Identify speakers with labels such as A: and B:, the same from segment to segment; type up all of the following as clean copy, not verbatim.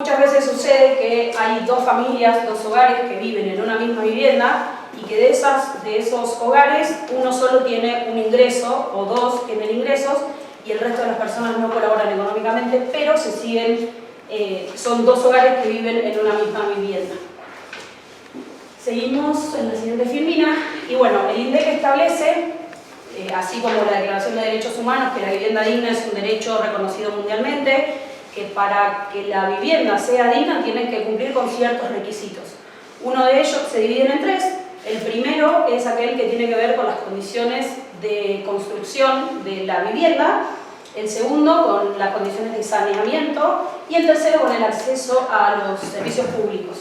A: Muchas veces sucede que hay dos familias, dos hogares que viven en una misma vivienda y que de esos hogares uno solo tiene un ingreso o dos tienen ingresos y el resto de las personas no colaboran económicamente, pero son dos hogares que viven en una misma vivienda. Seguimos en la siguiente filmina y bueno, el INDEC establece, así como la Declaración de Derechos Humanos, que la vivienda digna es un derecho reconocido mundialmente, que para que la vivienda sea digna tienen que cumplir con ciertos requisitos. Uno de ellos se divide en tres. El primero es aquel que tiene que ver con las condiciones de construcción de la vivienda, el segundo con las condiciones de saneamiento y el tercero con el acceso a los servicios públicos.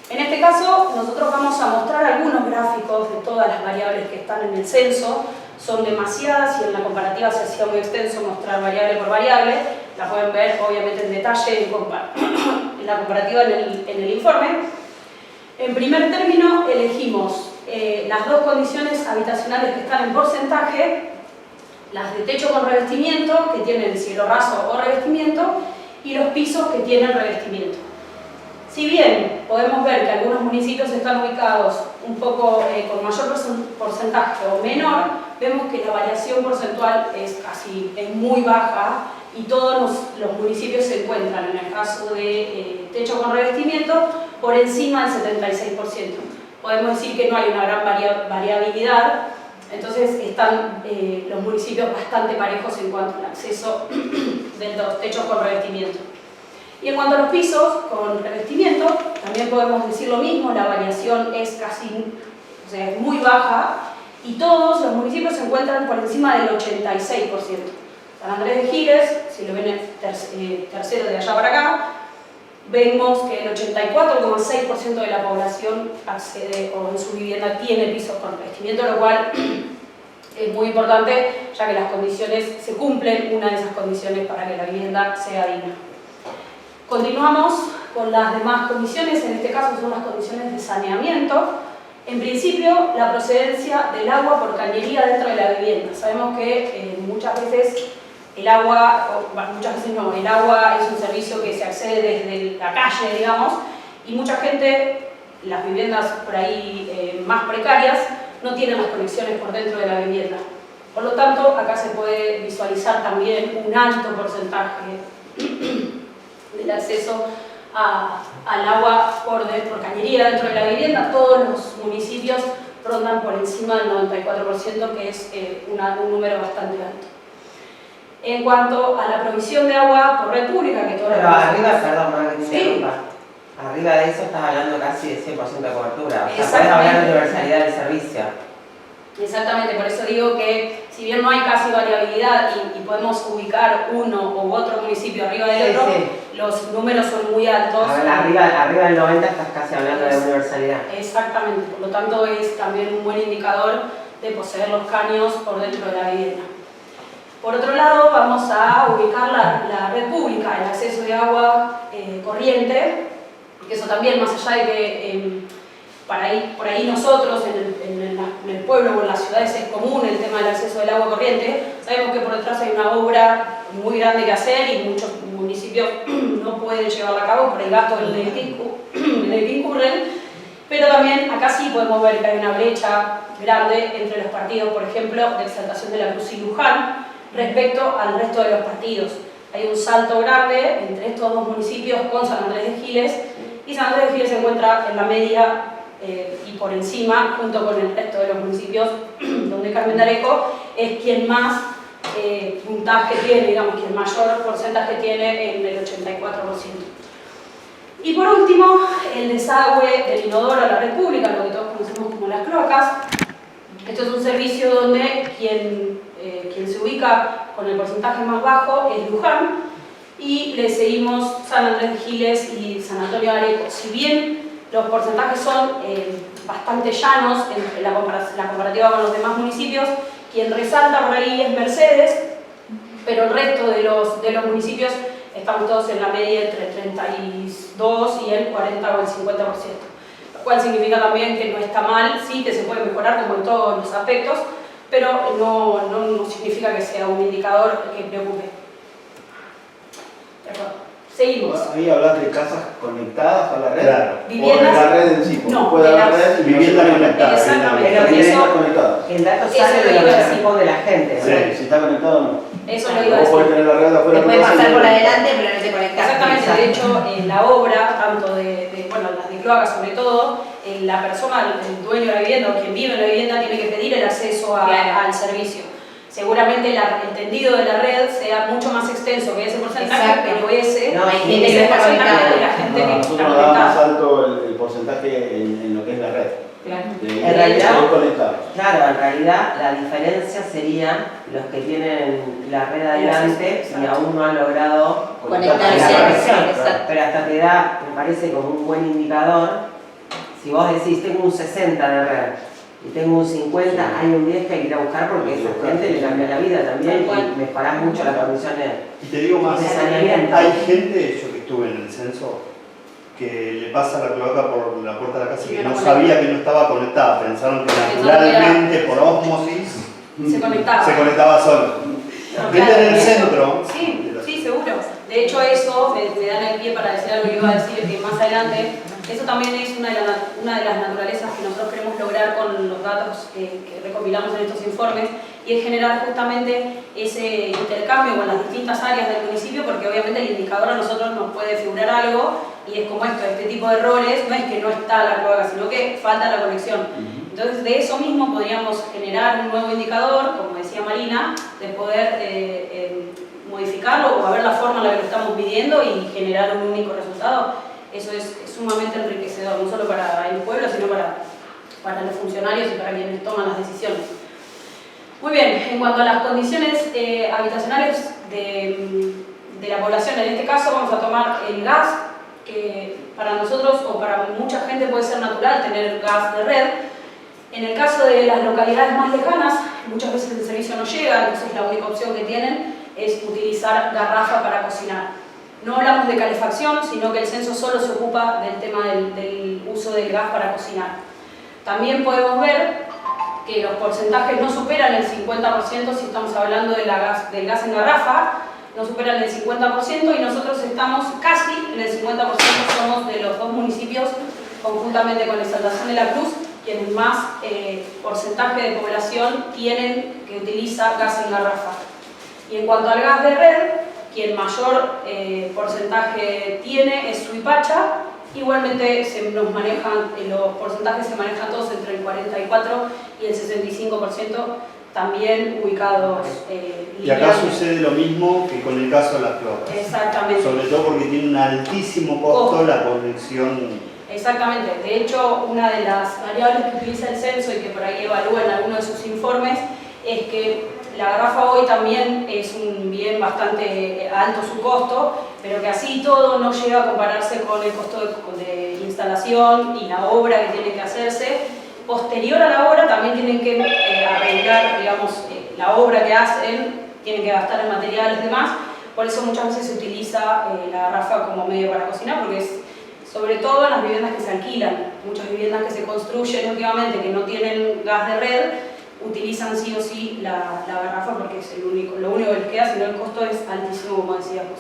A: En este caso, nosotros vamos a mostrar algunos gráficos de todas las variables que están en el censo. Son demasiadas y en la comparativa se hacía muy extenso mostrar variable por variable. La pueden ver obviamente en detalle en la comparativa en el informe. En primer término, elegimos las dos condiciones habitacionales que están en porcentaje, las de techo con revestimiento, que tienen cielo raso o revestimiento, y los pisos que tienen revestimiento. Si bien podemos ver que algunos municipios están ubicados un poco con mayor porcentaje o menor, vemos que la variación porcentual es muy baja y todos los municipios se encuentran, en el caso de techo con revestimiento, por encima del 76%. Podemos decir que no hay una gran variabilidad, entonces están los municipios bastante parejos en cuanto al acceso de los techos con revestimiento. Y en cuanto a los pisos con revestimiento, también podemos decir lo mismo, la variación es es muy baja y todos los municipios se encuentran por encima del 86%. San Andrés de Giles, si lo ven tercero de allá para acá, vemos que el 84,6% de la población accede o en su vivienda tiene pisos con revestimiento, lo cual es muy importante ya que las condiciones se cumplen, una de esas condiciones para que la vivienda sea digna. Continuamos con las demás condiciones, en este caso son las condiciones de saneamiento. En principio, la procedencia del agua por cañería dentro de la vivienda. Sabemos que muchas veces el agua es un servicio que se accede desde la calle, digamos, y mucha gente, las viviendas por ahí más precarias, no tienen las conexiones por dentro de la vivienda. Por lo tanto, acá se puede visualizar también un alto porcentaje del acceso al agua por cañería dentro de la vivienda. Todos los municipios rondan por encima del 94%, que es un número bastante alto. En cuanto a la provisión de agua por red pública, que todas
B: pero arriba, perdón,
A: sí.
B: Arriba de eso estás hablando casi de 100% de cobertura. O sea, puedes hablar de universalidad del servicio.
A: Exactamente, por eso digo que si bien no hay casi variabilidad y podemos ubicar uno u otro municipio arriba del otro, los números son muy altos.
B: Arriba del 90 estás casi hablando de universalidad.
A: Exactamente, por lo tanto es también un buen indicador de poseer los caños por dentro de la vivienda. Por otro lado, vamos a ubicar la red pública, el acceso de agua corriente, que eso también, más allá de que por ahí nosotros en el pueblo o en las ciudades es común el tema del acceso del agua corriente, sabemos que por detrás hay una obra muy grande que hacer y muchos municipios no pueden llevarla a cabo por el gasto en el que incurren, pero también acá sí podemos ver que hay una brecha grande entre los partidos, por ejemplo, de Exaltación de la Cruz y Luján, respecto al resto de los partidos. Hay un salto grande entre estos dos municipios con San Andrés de Giles, y San Andrés de Giles se encuentra en la media y por encima, junto con el resto de los municipios, donde Carmen de Areco es quien más puntaje tiene, digamos, quien mayor porcentaje tiene en el 84%. Y por último, el desagüe del inodoro a la red pública, lo que todos conocemos como las cloacas. Esto es un servicio donde quien se ubica con el porcentaje más bajo es Luján, y le seguimos San Andrés de Giles y San Antonio de Areco. Si bien los porcentajes son bastante llanos en la comparativa con los demás municipios, quien resalta por ahí es Mercedes, pero el resto de los municipios estamos todos en la media entre el 32 y el 40 o el 50%. Lo cual significa también que no está mal, sí que se puede mejorar como en todos los aspectos, pero no significa que sea un indicador que preocupe. ¿De acuerdo? Seguimos.
C: Ahí hablas de casas conectadas a la red.
D: Claro.
A: Viviendas.
C: O de la red en sí, porque
A: No,
C: puede
A: de
C: haber
A: las
C: red y
D: viviendas
C: no se
D: conectadas.
A: Exactamente.
B: Pero
C: Viviendas
A: Eso,
C: conectadas.
B: El dato
A: Eso
B: sale
A: lo
B: de
A: iba
B: los
A: a decir.
B: equipos de la gente.
D: Sí.
C: Si está conectado o no.
A: eso lo iba a
C: Vos podés
A: decir.
C: tener la red afuera.
E: Te puede
C: de tu casa
E: pasar
C: y
E: por
C: no-
E: adelante, pero no te conectas.
A: Exactamente, de hecho, en la obra, tanto bueno, las de cloaca sobre todo, la persona, el dueño de la vivienda o quien vive en la vivienda tiene que pedir el acceso
E: Claro.
A: al servicio. Seguramente el tendido de la red sea mucho más extenso que ese porcentaje,
E: Exacto.
A: pero ese
E: No, hay
A: es
E: gente que
A: el
E: está
A: porcentaje
E: conectada.
A: de la gente
C: No,
A: que está
C: nosotros nos da más
A: conectada.
C: alto el porcentaje en lo que es la red.
E: Claro.
B: En realidad-
C: estar conectados.
B: Claro, en realidad la diferencia serían los que tienen la red adelante y aún no han logrado
E: Conectarse.
B: la conexión.
E: Exacto.
B: Pero hasta te da, me parece, como un buen indicador. Si vos decís, tengo un 60 de red y tengo un 50, hay un 10 que hay que ir a buscar porque a esa gente le cambia la vida también
A: Tal cual.
B: y mejorás mucho las condiciones.
D: Y te digo más,
B: De saneamiento.
D: hay gente, yo que estuve en el censo, que le pasa la cloaca por la puerta de la casa y
A: Sí,
D: que
A: no
D: no
A: conecta.
D: sabía que no estaba conectada, pensaron que
A: Pensaron que era-
D: naturalmente por ósmosis
A: Se conectaba.
D: se conectaba solo.
A: No,
D: Viste
A: claro,
D: en el
A: eso-
D: centro.
A: Sí, seguro. De hecho, eso me da el pie para decir algo que iba a decir que más adelante. Eso también es una de las naturalezas que nosotros queremos lograr con los datos que recopilamos en estos informes, y es generar justamente ese intercambio con las distintas áreas del municipio, porque obviamente el indicador a nosotros nos puede figurar algo, y es como este tipo de errores, no es que no está la cloaca, sino que falta la conexión. Entonces, de eso mismo podríamos generar un nuevo indicador, como decía Marina, de poder modificarlo o ver la forma en la que lo estamos midiendo y generar un único resultado. Eso es sumamente enriquecedor, no solo para el pueblo, sino para los funcionarios y para quienes toman las decisiones. Muy bien, en cuanto a las condiciones habitacionales de la población, en este caso vamos a tomar el gas, que para nosotros o para mucha gente puede ser natural tener gas de red. En el caso de las localidades más lejanas, muchas veces el servicio no llega, entonces la única opción que tienen es utilizar garrafa para cocinar. No hablamos de calefacción, sino que el censo solo se ocupa del tema del uso del gas para cocinar. También podemos ver que los porcentajes no superan el 50% si estamos hablando del gas en garrafa, no superan el 50% y nosotros estamos casi en el 50%, somos de los dos municipios, conjuntamente con Exaltación de la Cruz, quienes más porcentaje de población tienen que utiliza gas en garrafa. Y en cuanto al gas de red, quien mayor porcentaje tiene es Suipacha. Igualmente los porcentajes se manejan todos entre el 44 y el 65%, también ubicados
D: Y acá
A: linealmente.
D: sucede lo mismo que con el caso de las cloacas.
A: Exactamente.
D: Sobre todo porque tiene un altísimo costo la conexión.
A: Exactamente. De hecho, una de las variables que utiliza el censo y que por ahí evalúa en alguno de sus informes es que la garrafa hoy también es un bien bastante alto su costo, pero que así todo no llega a compararse con el costo de instalación y la obra que tiene que hacerse. Posterior a la obra también tienen que arreglar, digamos, la obra que hacen, tienen que gastar en materiales y demás. Por eso muchas veces se utiliza la garrafa como medio para cocinar, porque es sobre todo en las viviendas que se alquilan. Muchas viviendas que se construyen últimamente que no tienen gas de red, utilizan sí o sí la garrafa porque es lo único que les queda, sino el costo es altísimo, como decíamos.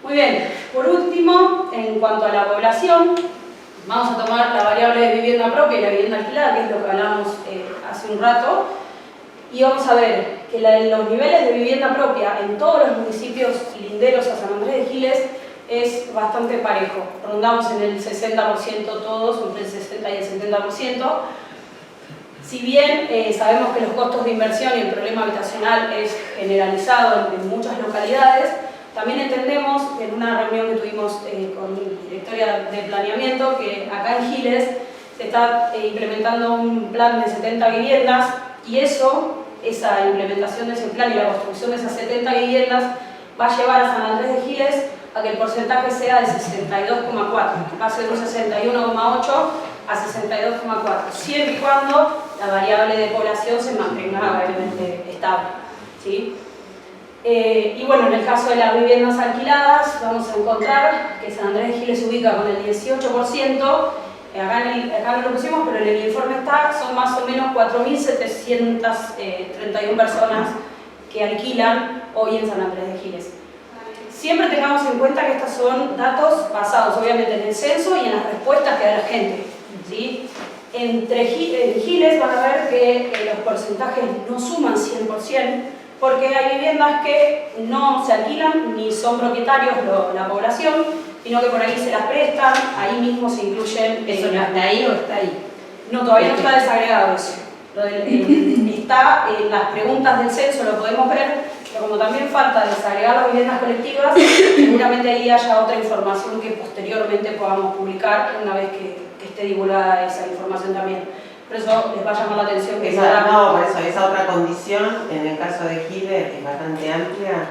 A: Muy bien, por último, en cuanto a la población, vamos a tomar la variable de vivienda propia y la vivienda alquilada, que es lo que hablamos hace un rato, y vamos a ver que los niveles de vivienda propia en todos los municipios linderos a San Andrés de Giles es bastante parejo. Rondamos en el 60% todos, entre el 60 y el 70%. Si bien sabemos que los costos de inversión y el problema habitacional es generalizado en muchas localidades, también entendemos en una reunión que tuvimos con la directora de planeamiento que acá en Giles se está implementando un plan de 70 viviendas y esa implementación de ese plan y la construcción de esas 70 viviendas va a llevar a San Andrés de Giles a que el porcentaje sea de 62,4, pase de un 61,8 a 62,4, siempre y cuando la variable de población se mantenga obviamente estable, ¿sí? Y bueno, en el caso de las viviendas alquiladas, vamos a encontrar que San Andrés de Giles se ubica con el 18%, acá no lo pusimos, pero en el informe está, son más o menos 4.731 personas que alquilan hoy en San Andrés de Giles. siempre tengamos en cuenta que estos son datos basados obviamente en el censo y en las respuestas que da la gente, ¿sí? En Giles van a ver que los porcentajes no suman 100%, porque hay viviendas que no se alquilan ni son propietarios la población, sino que por ahí se las prestan, ahí mismo se incluyen...
B: ¿Eso no está ahí o está ahí?
A: No, todavía no está desagregado eso. Está en las preguntas del censo, lo podemos ver, pero como también falta desagregar las viviendas colectivas, seguramente ahí haya otra información que posteriormente podamos publicar una vez que esté divulgada esa información también. Por eso les va a llamar la atención que
B: No, por eso, esa otra condición, en el caso de Giles, que es bastante amplia,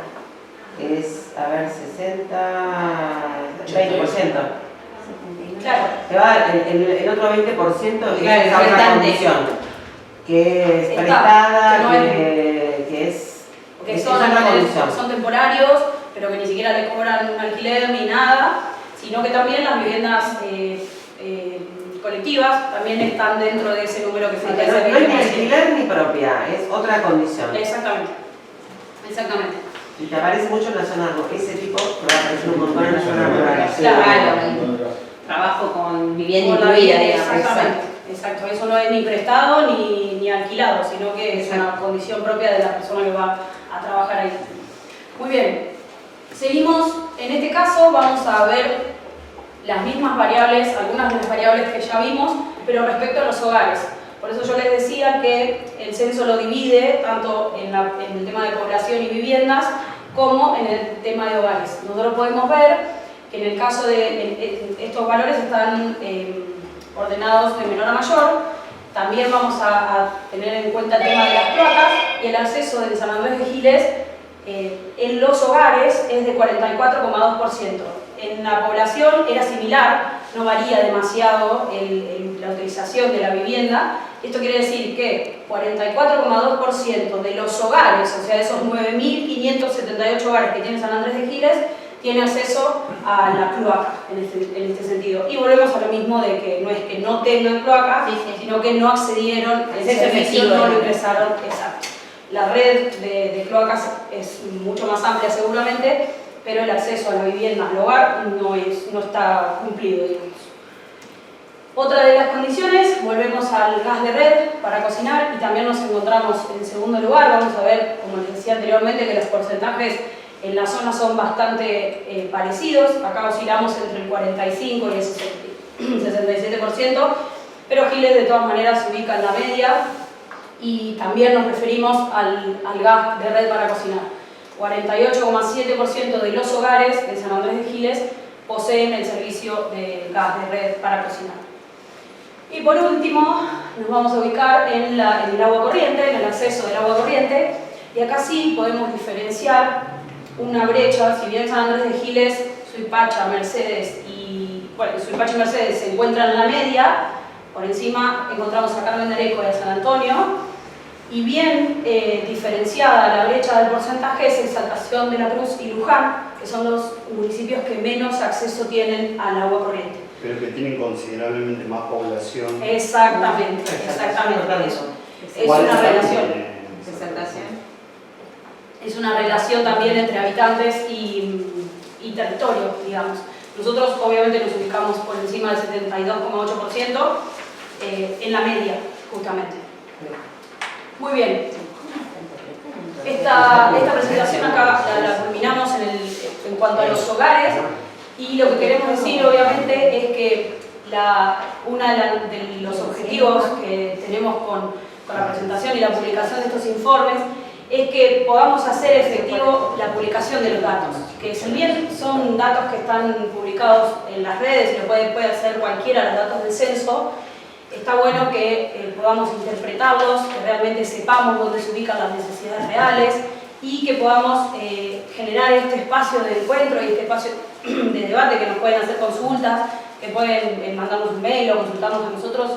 B: es, a ver, 20%.
A: Claro.
B: Te va el otro 20%
E: Claro,
B: es esa otra
E: restante.
B: condición, que es
A: Está,
B: prestada,
A: que no
B: que es otra condición.
A: son temporarios, pero que ni siquiera le cobran un alquiler ni nada, sino que también las viviendas colectivas también están dentro de ese número que falta.
B: No es ni alquiler ni propia, es otra condición.
A: Exactamente. Exactamente.
B: Y te aparece mucho en la zona rural, ese tipo te va a aparecer un montón en la zona rural.
E: Claro. Trabajo con vivienda
A: Con la
E: incluida,
A: vivienda,
E: digamos.
A: exactamente. Exacto, eso no es ni prestado ni alquilado, sino que es una condición propia de la persona que va a trabajar ahí. Muy bien, seguimos, en este caso vamos a ver las mismas variables, algunas de las variables que ya vimos, pero respecto a los hogares. Por eso yo les decía que el censo lo divide tanto en el tema de población y viviendas como en el tema de hogares. Nosotros podemos ver que en el caso de estos valores están ordenados de menor a mayor. También vamos a tener en cuenta el tema de las cloacas y el acceso de San Andrés de Giles en los hogares es de 44,2%. En la población era similar, no varía demasiado la utilización de la vivienda. Esto quiere decir que 44,2% de los hogares, o sea, de esos 9.578 hogares que tiene San Andrés de Giles, tiene acceso a la cloaca en este sentido. Y volvemos a lo mismo de que no es que no tengan cloaca, sino que no accedieron, el servicio no lo ingresaron. Exacto. La red de cloacas es mucho más amplia seguramente, pero el acceso a la vivienda, al hogar, no está cumplido, digamos. Otra de las condiciones, volvemos al gas de red para cocinar y también nos encontramos en segundo lugar. Vamos a ver, como les decía anteriormente, que los porcentajes en la zona son bastante parecidos. Acá oscilamos entre el 45 y el 67%, pero Giles de todas maneras se ubica en la media y también nos referimos al gas de red para cocinar. 48,7% de los hogares de San Andrés de Giles poseen el servicio de gas de red para cocinar. Y por último, nos vamos a ubicar en el agua corriente, en el acceso del agua corriente, y acá sí podemos diferenciar una brecha. Si bien San Andrés de Giles, Suipacha, Mercedes y Mercedes se encuentran en la media, por encima encontramos a Carmen de Areco y a San Antonio, y bien diferenciada la brecha del porcentaje es Exaltación de la Cruz y Luján, que son los municipios que menos acceso tienen al agua corriente.
D: Pero que tienen considerablemente más población.
A: Exactamente, exactamente eso. Es una relación. Es una relación también entre habitantes y territorio, digamos. Nosotros obviamente nos ubicamos por encima del 72,8% en la media, justamente. Muy bien. Esta presentación acá la culminamos en cuanto a los hogares, y lo que queremos decir obviamente es que uno de los objetivos que tenemos con la presentación y la publicación de estos informes es que podamos hacer efectivo la publicación de los datos, que si bien son datos que están publicados en las redes y lo puede hacer cualquiera, los datos del censo, está bueno que podamos interpretarlos, que realmente sepamos dónde se ubican las necesidades reales y que podamos generar este espacio de encuentro y este espacio de debate, que nos pueden hacer consultas, que pueden mandarnos un mail o consultarnos a nosotros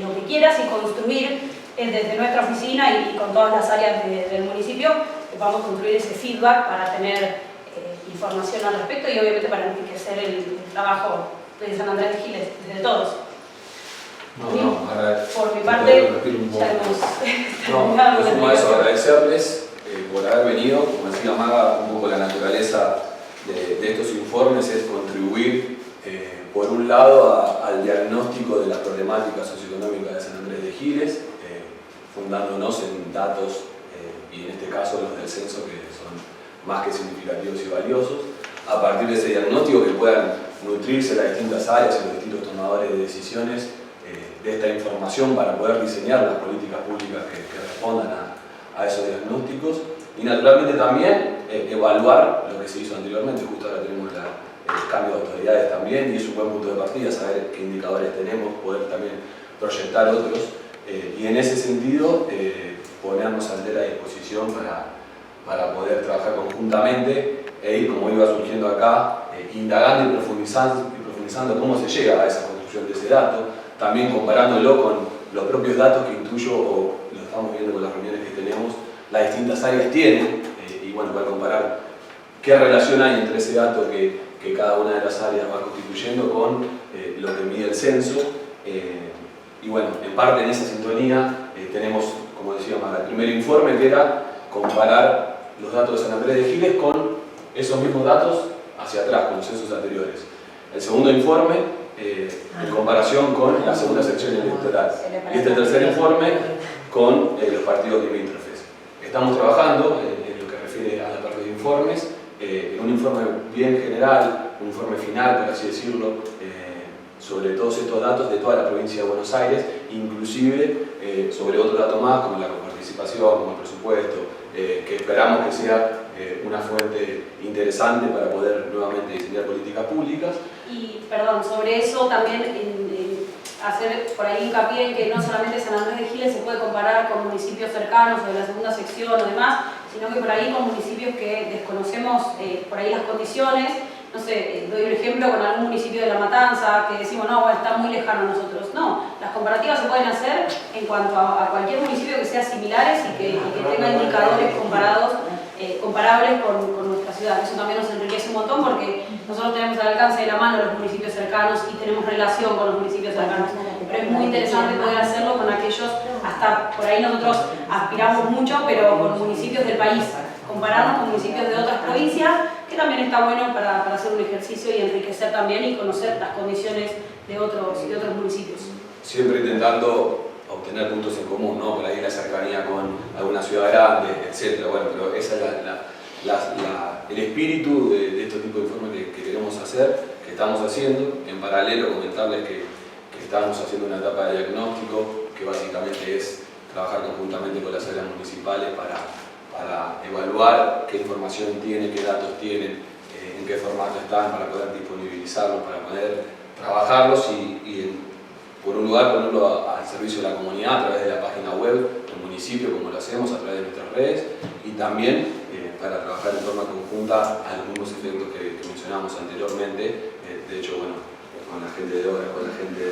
A: lo que quieras, y construir desde nuestra oficina y con todas las áreas del municipio, que podamos construir ese feedback para tener información al respecto y obviamente para enriquecer el trabajo de San Andrés de Giles, desde todos.
F: Ahora,
A: por mi parte,
F: ya
A: hemos
F: terminado. No, eso, agradecerles por haber venido, como decía Maga, un poco la naturaleza de estos informes es contribuir, por un lado, al diagnóstico de la problemática socioeconómica de San Andrés de Giles, fundándonos en datos, y en este caso los del censo, que son más que significativos y valiosos, a partir de ese diagnóstico que puedan nutrirse las distintas áreas y los distintos tomadores de decisiones de esta información para poder diseñar las políticas públicas que respondan a esos diagnósticos, y naturalmente también evaluar lo que se hizo anteriormente. Justo ahora tenemos el cambio de autoridades también, y es un buen punto de partida saber qué indicadores tenemos, poder también proyectar otros, y en ese sentido ponernos a la disposición para poder trabajar conjuntamente e ir, como iba surgiendo acá, indagando y profundizando cómo se llega a esa construcción de ese dato, también comparándolo con los propios datos que intuyo, o lo estamos viendo con las reuniones que tenemos, las distintas áreas tienen, y bueno, poder comparar qué relación hay entre ese dato que cada una de las áreas va constituyendo con lo que mide el censo. Y bueno, en parte en esa sintonía tenemos, como decíamos, el primer informe, que era comparar los datos de San Andrés de Giles con esos mismos datos hacia atrás, con los censos anteriores. El segundo informe, en comparación con la segunda sección electoral. Y este tercer informe con los partidos limítrofes. Estamos trabajando en lo que refiere a la parte de informes, en un informe bien general, un informe final, por así decirlo, sobre todos estos datos de toda la provincia de Buenos Aires, inclusive sobre otro dato más, como la coparticipación, como el presupuesto, que esperamos que sea una fuente interesante para poder nuevamente diseñar políticas públicas.
A: Y, perdón, sobre eso también hacer por ahí hincapié en que no solamente San Andrés de Giles se puede comparar con municipios cercanos o de la segunda sección o demás, sino que por ahí con municipios que desconocemos por ahí las condiciones. No sé, doy un ejemplo con algún municipio de La Matanza que decimos, no, bueno, está muy lejano a nosotros. No, las comparativas se pueden hacer en cuanto a cualquier municipio que sea similares y que tenga indicadores comparables con nuestra ciudad. Eso también nos enriquece un montón porque nosotros tenemos al alcance de la mano los municipios cercanos y tenemos relación con los municipios cercanos. Pero es muy interesante poder hacerlo con aquellos, hasta por ahí nosotros aspiramos mucho, pero con municipios del país. Compararnos con municipios de otras provincias, que también está bueno para hacer un ejercicio y enriquecer también y conocer las condiciones de otros municipios.
F: Siempre intentando obtener puntos en común, ¿no? Por ahí la cercanía con alguna ciudad grande, etc. Bueno, pero ese es el espíritu de estos tipos de informes que queremos hacer, que estamos haciendo. En paralelo, comentarles que estamos haciendo una etapa de diagnóstico, que básicamente es trabajar conjuntamente con las áreas municipales para evaluar qué información tienen, qué datos tienen, en qué formato están, para poder disponibilizarlos, para poder trabajarlos y por un lugar ponerlo al servicio de la comunidad a través de la página web del municipio, como lo hacemos a través de nuestras redes, y también para trabajar en forma conjunta a los mismos efectos que mencionamos anteriormente. De hecho, bueno, con la gente de obra, con la gente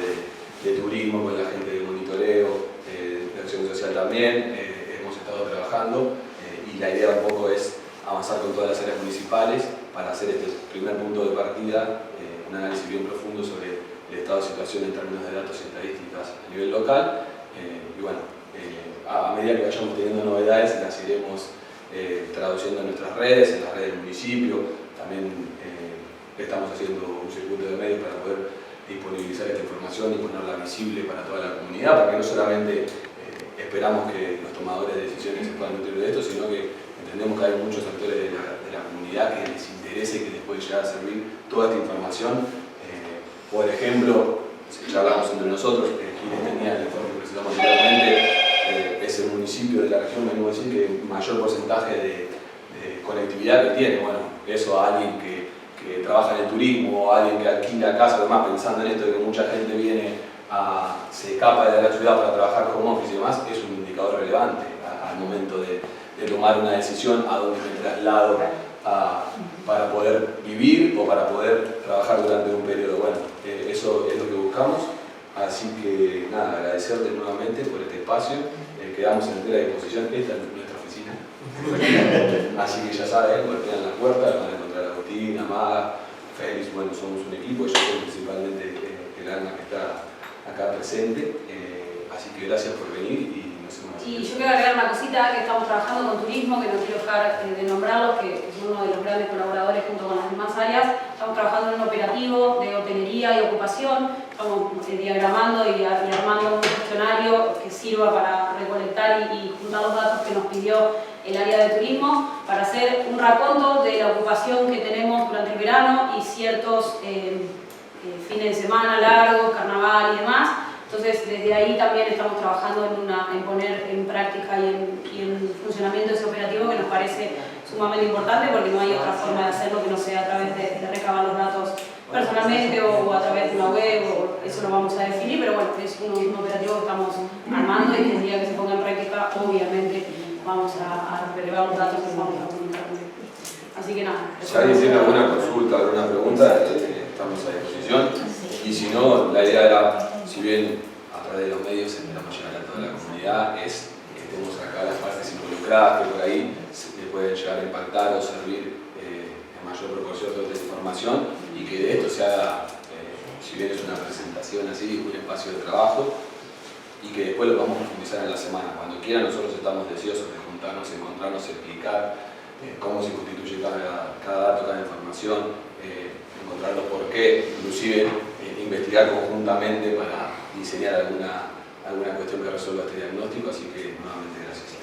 F: de turismo, con la gente de monitoreo, de acción social también, hemos estado trabajando. Y la idea un poco es avanzar con todas las áreas municipales para hacer este primer punto de partida, un análisis bien profundo sobre el estado de situación en términos de datos y estadísticas a nivel local. Y bueno, a medida que vayamos teniendo novedades, las iremos traduciendo en nuestras redes, en las redes del municipio. También estamos haciendo un circuito de medios para poder disponibilizar esta información y ponerla visible para toda la comunidad, porque no solamente esperamos que los tomadores de decisiones se puedan nutrir de esto, sino que entendemos que hay muchos actores de la comunidad que les interese y que les puede llegar a servir toda esta información. Por ejemplo, si ya hablamos entre nosotros, Giles tenía el informe que presentamos anteriormente, es el municipio de la región, venimos a decir, que mayor porcentaje de conectividad que tiene. Bueno, eso a alguien que trabaja en el turismo, a alguien que alquila casa, además pensando en esto de que mucha gente se escapa de la ciudad para trabajar home office y demás, es un indicador relevante al momento de tomar una decisión a dónde me traslado para poder vivir o para poder trabajar durante un periodo. Bueno, eso es lo que buscamos, así que nada, agradecerles nuevamente por este espacio, quedamos en entera disposición. Esta es nuestra oficina, así que ya saben, golpean la puerta, van a encontrar a Agustín, Amada, Félix. Bueno, somos un equipo, yo soy principalmente el alma que está acá presente, así que gracias por venir y nos hacemos.
A: Y yo quiero agregar una cosita, que estamos trabajando con turismo, que no quiero dejar de nombrarlos, que es uno de los grandes colaboradores junto con las demás áreas. Estamos trabajando en un operativo de hotelería y ocupación, estamos diagramando y armando un cuestionario que sirva para recolectar y juntar los datos que nos pidió el área de turismo, para hacer un raconto de la ocupación que tenemos durante el verano y ciertos fines de semana largos, carnaval y demás. Entonces, desde ahí también estamos trabajando en poner en práctica y en funcionamiento ese operativo, que nos parece sumamente importante, porque no hay otra forma de hacerlo que no sea a través de recabar los datos personalmente o a través de una web, o eso lo vamos a definir, pero bueno, es un operativo que estamos armando, y el día que se ponga en práctica, obviamente vamos a relevar los datos que vamos a comunicar. Así que nada.
F: Si alguien tiene alguna consulta, alguna pregunta, estamos a disposición. Y si no, la idea era, si bien a través de los medios esperamos llegar a toda la comunidad, es que estemos acá las partes involucradas, que por ahí le pueden llegar a impactar o servir en mayor proporción toda esta información, y que de esto se haga, si bien es una presentación así, un espacio de trabajo, y que después lo vamos a profundizar en la semana. Cuando quieran, nosotros estamos deseosos de juntarnos, encontrarnos, explicar cómo se constituye cada dato, cada información, encontrar los por qué, inclusive investigar conjuntamente para diseñar alguna cuestión que resuelva este diagnóstico. Así que nuevamente gracias.